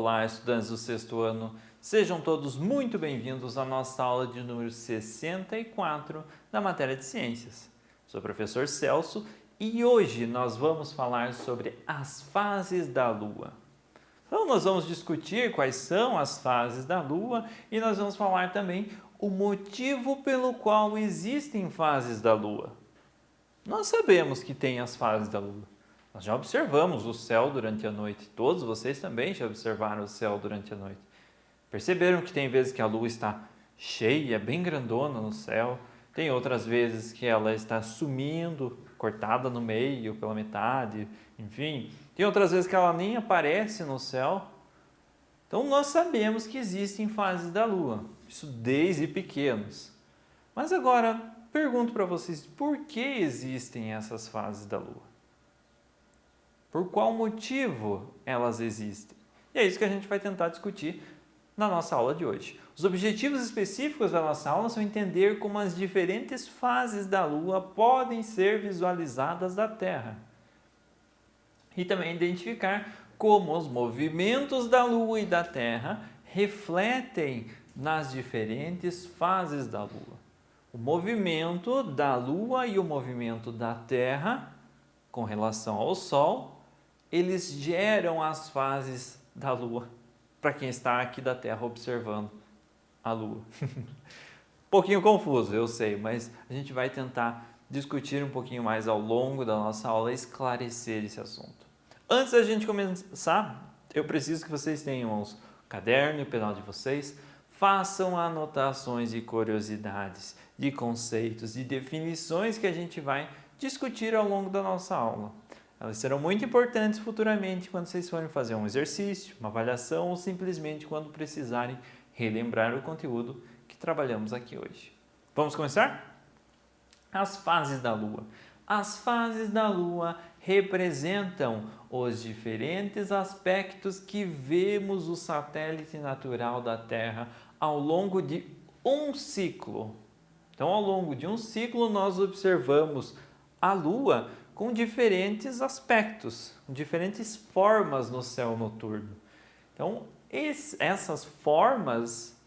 Olá, estudantes do sexto ano. Sejam todos muito bem-vindos à nossa aula de número 64 da matéria de Ciências. Sou o professor Celso e hoje nós vamos falar sobre as fases da Lua. Então, nós vamos discutir quais são as fases da Lua e nós vamos falar também o motivo pelo qual existem fases da Lua. Nós sabemos que tem as fases da Lua. Nós já observamos o céu durante a noite. Todos vocês também já observaram o céu durante a noite. Perceberam que tem vezes que a Lua está cheia, bem grandona no céu. Tem outras vezes que ela está sumindo, cortada no meio, pela metade, enfim. Tem outras vezes que ela nem aparece no céu. Então, nós sabemos que existem fases da Lua. Isso desde pequenos. Mas agora, pergunto para vocês, por que existem essas fases da Lua? Por qual motivo elas existem? E é isso que a gente vai tentar discutir na nossa aula de hoje. Os objetivos específicos da nossa aula são entender como as diferentes fases da Lua podem ser visualizadas da Terra. E também identificar como os movimentos da Lua e da Terra refletem nas diferentes fases da Lua. O movimento da Lua e o movimento da Terra com relação ao Sol, eles geram as fases da Lua, para quem está aqui da Terra observando a Lua. Pouquinho confuso, eu sei, mas a gente vai tentar discutir um pouquinho mais ao longo da nossa aula e esclarecer esse assunto. Antes da gente começar, eu preciso que vocês tenham o caderno e o pedal de vocês, façam anotações de curiosidades, de conceitos, de definições que a gente vai discutir ao longo da nossa aula. Elas serão muito importantes futuramente quando vocês forem fazer um exercício, uma avaliação ou simplesmente quando precisarem relembrar o conteúdo que trabalhamos aqui hoje. Vamos começar? As fases da Lua. As fases da Lua representam os diferentes aspectos que vemos o satélite natural da Terra ao longo de um ciclo. Então, ao longo de um ciclo, nós observamos a Lua com diferentes aspectos, com diferentes formas no céu noturno. Então, essas formas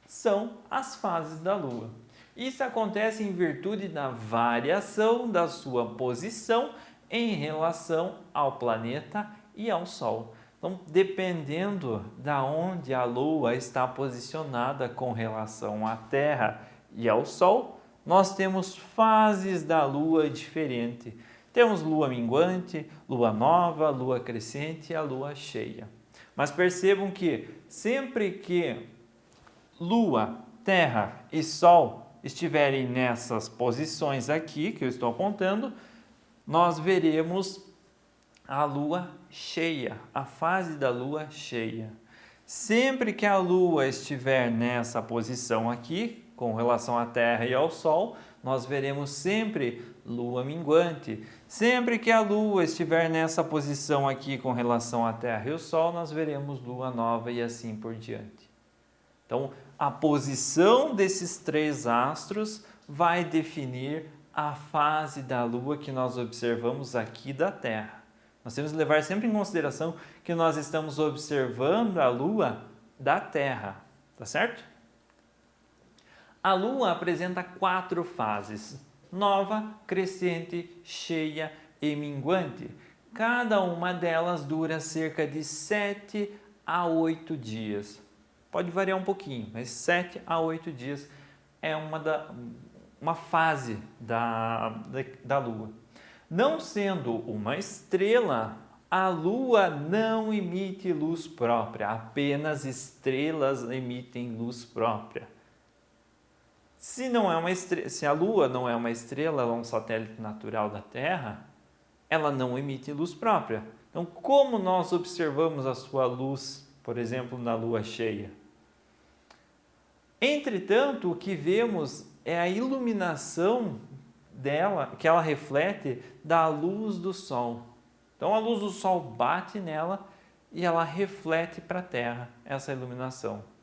são as fases da Lua. Isso acontece em virtude da variação da sua posição em relação ao planeta e ao Sol. Então, dependendo da onde a Lua está posicionada com relação à Terra e ao Sol, nós temos fases da Lua diferentes. Temos lua minguante, lua nova, lua crescente e a lua cheia. Mas percebam que sempre que lua, terra e sol estiverem nessas posições aqui que eu estou apontando, nós veremos a lua cheia, a fase da lua cheia. Sempre que a lua estiver nessa posição aqui, com relação à terra e ao sol, nós veremos sempre lua minguante. Sempre que a lua estiver nessa posição aqui com relação à terra e ao sol, nós veremos lua nova e assim por diante. Então, a posição desses três astros vai definir a fase da lua que nós observamos aqui da Terra. Nós temos que levar sempre em consideração que nós estamos observando a lua da Terra, tá certo? A Lua apresenta 4 fases: nova, crescente, cheia e minguante. Cada uma delas dura cerca de 7 a 8 dias. Pode variar um pouquinho, mas 7 a 8 dias é uma fase da Lua. Não sendo uma estrela, a Lua não emite luz própria, apenas estrelas emitem luz própria. Se a Lua não é uma estrela, ela é um satélite natural da Terra, ela não emite luz própria. Então, como nós observamos a sua luz, por exemplo, na Lua cheia? Entretanto, o que vemos é a iluminação dela, que ela reflete da luz do Sol. Então, a luz do Sol bate nela e ela reflete para a Terra essa iluminação.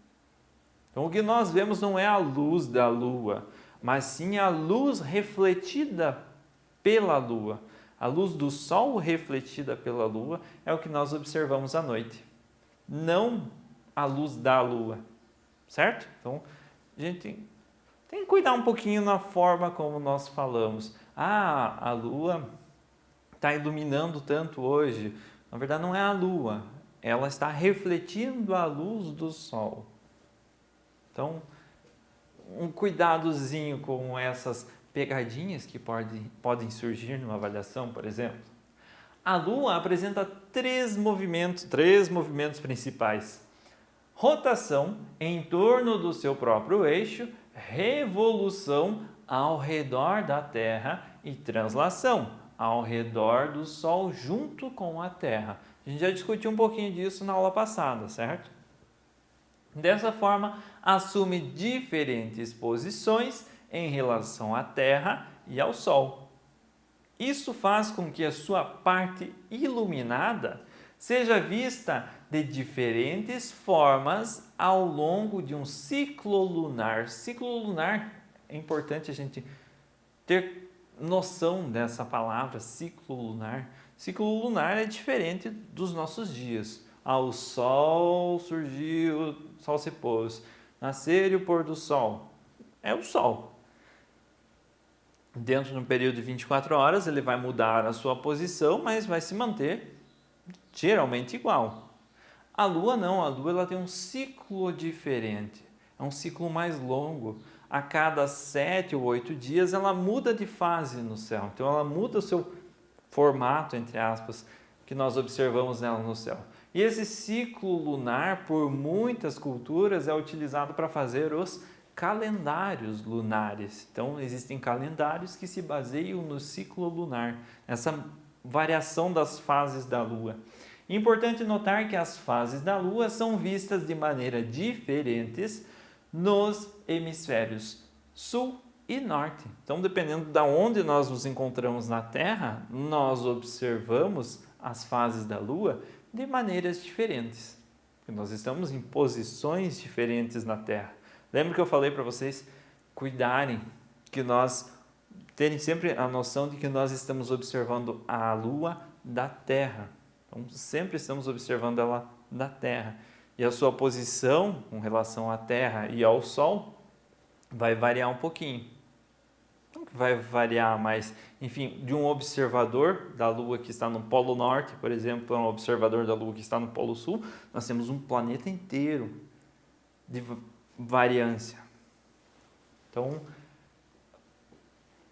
Então, o que nós vemos não é a luz da Lua, mas sim a luz refletida pela Lua. A luz do Sol refletida pela Lua é o que nós observamos à noite. não a luz da lua, certo? Então, a gente tem que cuidar um pouquinho na forma como nós falamos. Ah, a lua está iluminando tanto hoje. Na verdade, não é a lua, ela está refletindo a luz do sol. Então, um cuidadozinho com essas pegadinhas que podem surgir numa avaliação, por exemplo. A Lua apresenta três movimentos principais: rotação em torno do seu próprio eixo, revolução ao redor da Terra e translação ao redor do Sol junto com a Terra. A gente já discutiu um pouquinho disso na aula passada, certo? Dessa forma, assume diferentes posições em relação à Terra e ao Sol. Isso faz com que a sua parte iluminada seja vista de diferentes formas ao longo de um ciclo lunar. Ciclo lunar, é importante a gente ter noção dessa palavra, ciclo lunar. Ciclo lunar é diferente dos nossos dias. O sol surgiu, o sol se pôs, nascer e o pôr do sol. É o sol. Dentro de um período de 24 horas, ele vai mudar a sua posição, mas vai se manter geralmente igual. A Lua não, a Lua ela tem um ciclo diferente, é um ciclo mais longo. A cada 7 ou 8 dias, ela muda de fase no céu. Então, ela muda o seu formato, entre aspas, que nós observamos nela no céu. E esse ciclo lunar, por muitas culturas, é utilizado para fazer os calendários lunares. Então, existem calendários que se baseiam no ciclo lunar, essa variação das fases da Lua. Importante notar que as fases da Lua são vistas de maneira diferentes nos hemisférios sul e norte. Então, dependendo de onde nós nos encontramos na Terra, nós observamos as fases da Lua de maneiras diferentes. Nós estamos em posições diferentes na Terra. Lembra que eu falei para vocês cuidarem, que nós terem sempre a noção de que nós estamos observando a Lua da Terra. Então, sempre estamos observando ela da Terra. E a sua posição com relação à Terra e ao Sol vai variar um pouquinho. Não que vai variar, mas, enfim, de um observador da Lua que está no Polo Norte, por exemplo, para um observador da Lua que está no Polo Sul, nós temos um planeta inteiro de variância. Então,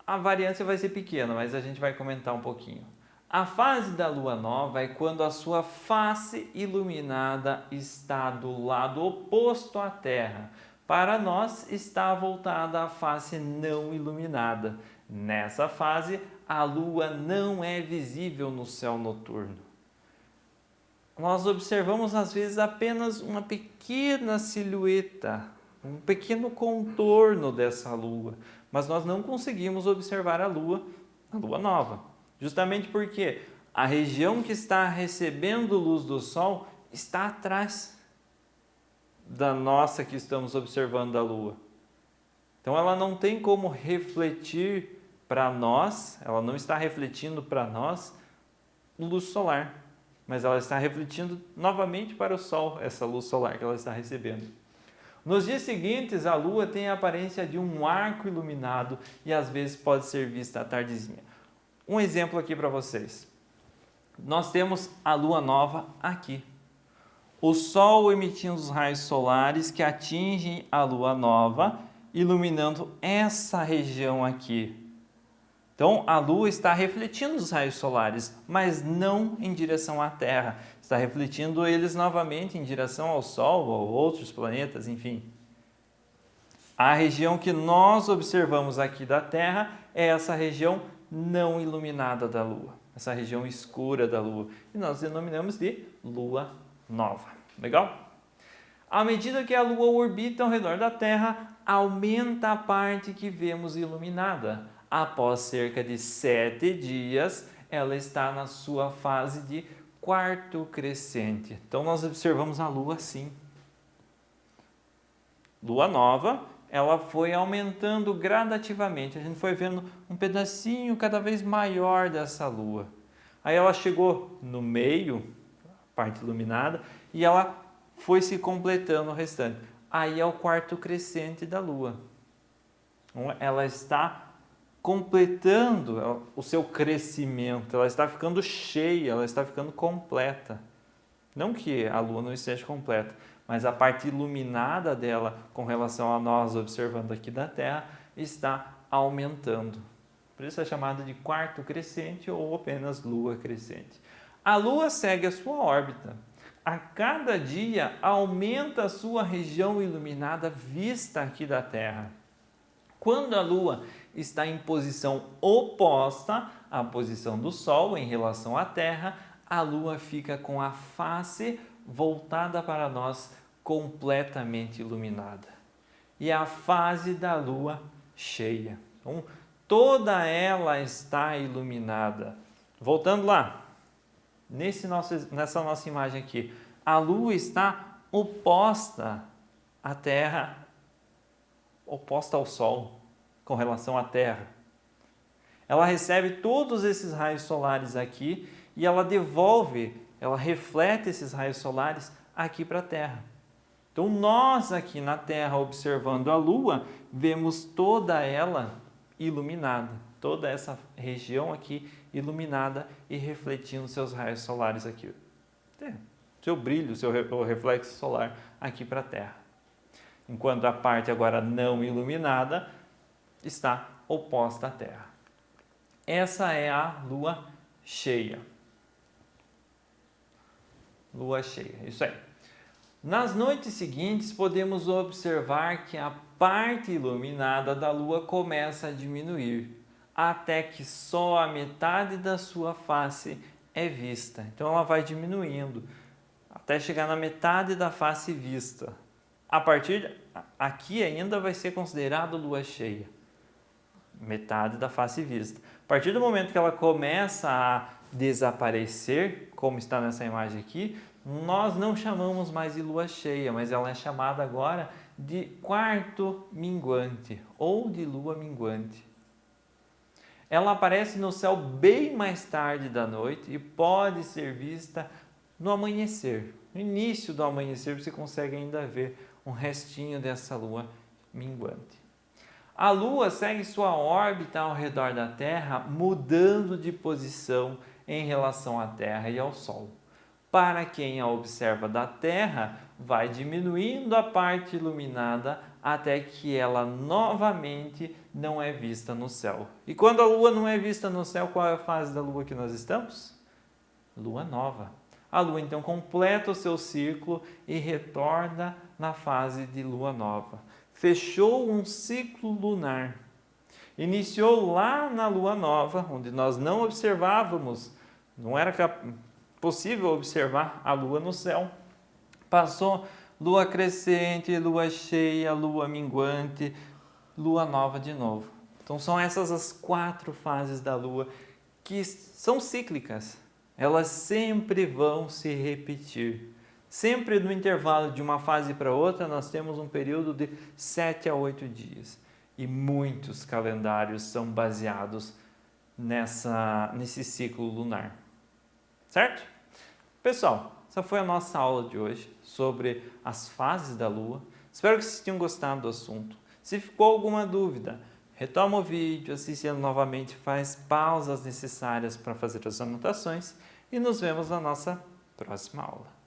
a variância vai ser pequena, mas a gente vai comentar um pouquinho. A fase da lua nova é quando a sua face iluminada está do lado oposto à Terra. Para nós, está voltada à face não iluminada. Nessa fase, a lua não é visível no céu noturno. Nós observamos, às vezes, apenas uma pequena silhueta, um pequeno contorno dessa lua, mas nós não conseguimos observar a lua nova. Justamente porque a região que está recebendo luz do sol está atrás da nossa que estamos observando a Lua. Então ela não tem como refletir para nós, ela não está refletindo para nós luz solar, mas ela está refletindo novamente para o Sol, essa luz solar que ela está recebendo. Nos dias seguintes, a Lua tem a aparência de um arco iluminado e às vezes pode ser vista à tardezinha. Um exemplo aqui para vocês. Nós temos a lua nova aqui. O Sol emitindo os raios solares que atingem a lua nova, iluminando essa região aqui. Então, a lua está refletindo os raios solares, mas não em direção à Terra. Está refletindo eles novamente em direção ao Sol ou outros planetas, enfim. A região que nós observamos aqui da Terra é essa região não iluminada da Lua, essa região escura da Lua, e nós denominamos de lua nova. Legal? À medida que a Lua orbita ao redor da Terra, aumenta a parte que vemos iluminada. Após cerca de 7 dias, ela está na sua fase de quarto crescente. Então, nós observamos a Lua assim. Lua nova, ela foi aumentando gradativamente. A gente foi vendo um pedacinho cada vez maior dessa Lua. Aí ela chegou no meio, parte iluminada, e ela foi se completando o restante. Aí é o quarto crescente da Lua. Então, ela está completando o seu crescimento, ela está ficando cheia, ela está ficando completa. Não que a Lua não esteja completa, mas a parte iluminada dela com relação a nós observando aqui da Terra está aumentando. Por isso é chamada de quarto crescente ou apenas Lua crescente. A Lua segue a sua órbita. A cada dia aumenta a sua região iluminada vista aqui da Terra. Quando a Lua está em posição oposta à posição do Sol em relação à Terra, a Lua fica com a face voltada para nós, completamente iluminada. E é a fase da Lua cheia. Então, toda ela está iluminada. Voltando lá, nessa nossa imagem aqui, a Lua está oposta à Terra, oposta ao Sol, com relação à Terra. Ela recebe todos esses raios solares aqui e ela reflete esses raios solares aqui para a Terra. Então, nós aqui na Terra, observando a Lua, vemos toda ela iluminada, toda essa região aqui iluminada e refletindo seus raios solares aqui. Seu brilho, o reflexo solar aqui para a Terra. Enquanto a parte agora não iluminada está oposta à Terra. Essa é a Lua cheia. Lua cheia, isso aí. Nas noites seguintes, podemos observar que a parte iluminada da Lua começa a diminuir, até que só a metade da sua face é vista. Então, ela vai diminuindo, até chegar na metade da face vista. A partir aqui ainda vai ser considerado Lua cheia, metade da face vista. A partir do momento que ela começa a desaparecer, como está nessa imagem aqui, nós não chamamos mais de lua cheia, mas ela é chamada agora de quarto minguante ou de lua minguante. Ela aparece no céu bem mais tarde da noite e pode ser vista no amanhecer. No início do amanhecer você consegue ainda ver um restinho dessa lua minguante. A Lua segue sua órbita ao redor da Terra, mudando de posição em relação à Terra e ao Sol. Para quem a observa da Terra, vai diminuindo a parte iluminada até que ela novamente não é vista no céu. E quando a Lua não é vista no céu, qual é a fase da Lua que nós estamos? Lua nova. A Lua então completa o seu ciclo e retorna na fase de Lua nova. Fechou um ciclo lunar. Iniciou lá na Lua nova, onde nós não observávamos, não era possível observar a Lua no céu. Passou Lua crescente, Lua cheia, Lua minguante, Lua nova de novo. Então são essas as 4 fases da Lua que são cíclicas. Elas sempre vão se repetir. Sempre no intervalo de uma fase para outra, nós temos um período de 7 a 8 dias. E muitos calendários são baseados nesse ciclo lunar. Certo? Pessoal, essa foi a nossa aula de hoje sobre as fases da Lua. Espero que vocês tenham gostado do assunto. Se ficou alguma dúvida, retoma o vídeo, assiste ele novamente, faz pausas necessárias para fazer as anotações e nos vemos na nossa próxima aula.